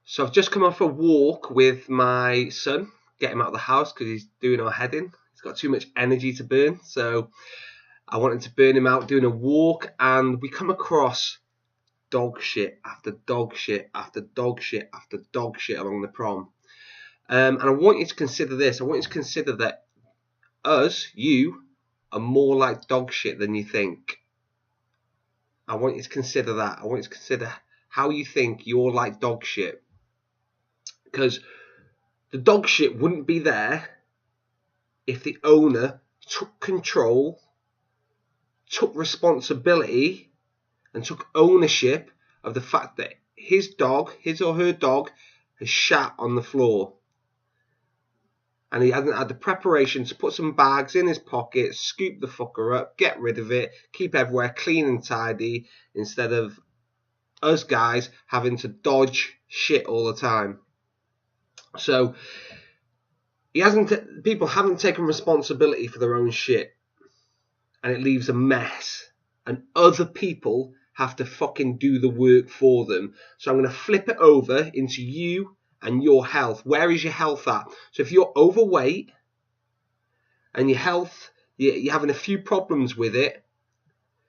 So I've just come off a walk with my son, get him out of the house because he's doing our head in. He's got too much energy to burn. So I wanted to burn him out doing a walk, and we come across dog shit after dog shit after dog shit after dog shit along the prom. And I want you to consider this. I want you to consider that you, are more like dog shit than you think. I want you to consider that. I want you to consider how you think you're like dog shit. Because the dog shit wouldn't be there if the owner took control, took responsibility, and took ownership of the fact that his or her dog, has shat on the floor. And he hasn't had the preparation to put some bags in his pocket, scoop the fucker up, get rid of it, keep everywhere clean and tidy, instead of us guys having to dodge shit all the time. So people haven't taken responsibility for their own shit, and it leaves a mess, and other people have to fucking do the work for them. So I'm going to flip it over into you and your health. Where is your health at? So if you're overweight and your health, you're having a few problems with it,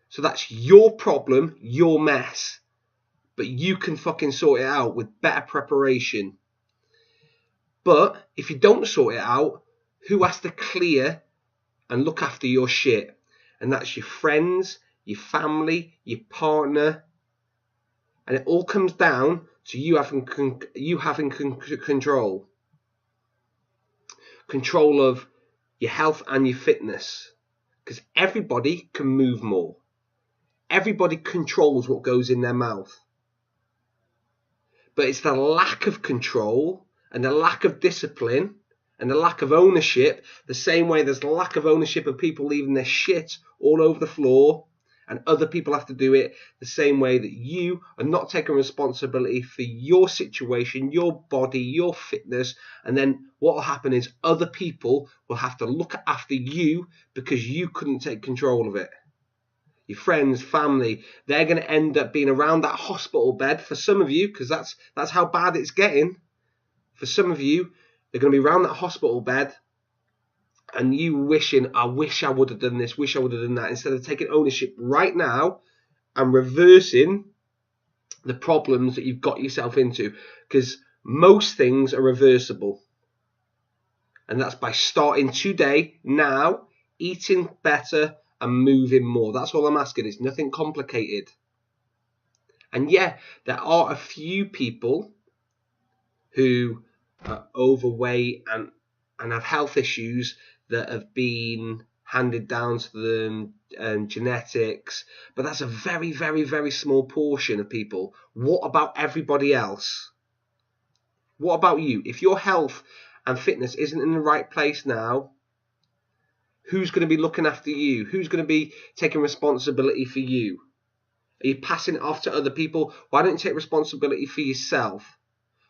so that's your problem, your mess, but you can fucking sort it out with better preparation. But if you don't sort it out, who has to clear and look after your shit? And that's your friends, your family, your partner. And it all comes down to you having control. Control of your health and your fitness. Because everybody can move more. Everybody controls what goes in their mouth. But it's the lack of control and the lack of discipline and the lack of ownership, the same way there's the lack of ownership of people leaving their shit all over the floor, and other people have to do it, the same way that you are not taking responsibility for your situation, your body, your fitness, and then what will happen is other people will have to look after you because you couldn't take control of it. Your friends, family, they're going to end up being around that hospital bed for some of you, because that's how bad it's getting. For some of you, they're going to be around that hospital bed and you wishing, I wish I would have done this, wish I would have done that, instead of taking ownership right now and reversing the problems that you've got yourself into. Because most things are reversible. And that's by starting today, now, eating better and moving more. That's all I'm asking. It's nothing complicated. And yeah, there are a few people who are overweight and have health issues that have been handed down to them, genetics, but that's a very, very, very small portion of people. What about everybody else? What about you? If your health and fitness isn't in the right place now, who's going to be looking after you? Who's going to be taking responsibility for you? Are you passing it off to other people? Why don't you take responsibility for yourself?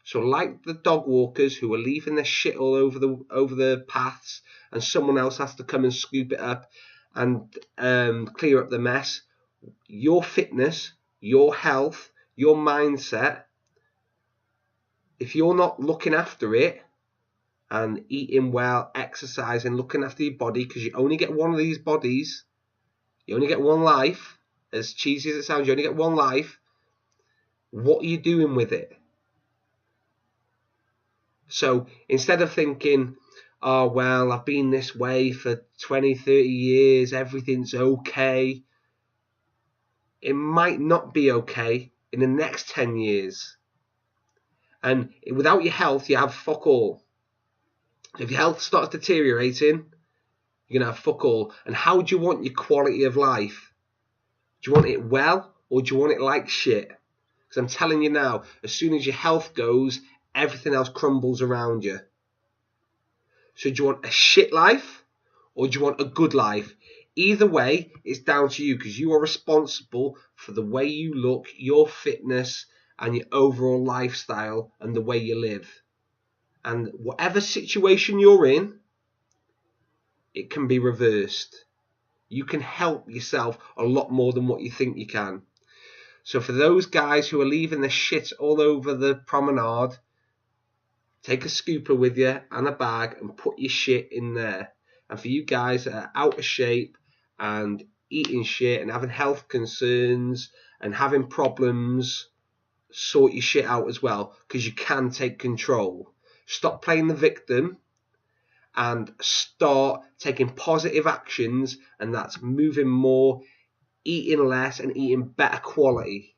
So like the dog walkers who are leaving their shit all over the paths, and someone else has to come and scoop it up and clear up the mess, your fitness, your health, your mindset, if you're not looking after it and eating well, exercising, looking after your body, because you only get one of these bodies, you only get one life, as cheesy as it sounds, you only get one life, what are you doing with it? So instead of thinking, oh, well, I've been this way for 20, 30 years, everything's okay, it might not be okay in the next 10 years. And without your health, you have fuck all. If your health starts deteriorating, you're going to have fuck all. And how do you want your quality of life? Do you want it well, or do you want it like shit? Because I'm telling you now, as soon as your health goes, everything else crumbles around you. So do you want a shit life, or do you want a good life? Either way, it's down to you, because you are responsible for the way you look, your fitness, and your overall lifestyle, and the way you live. And whatever situation you're in, it can be reversed. You can help yourself a lot more than what you think you can. So for those guys who are leaving the shit all over the promenade, take a scooper with you and a bag and put your shit in there. And for you guys that are out of shape and eating shit and having health concerns and having problems, sort your shit out as well, because you can take control. Stop playing the victim and start taking positive actions, and that's moving more, eating less, and eating better quality.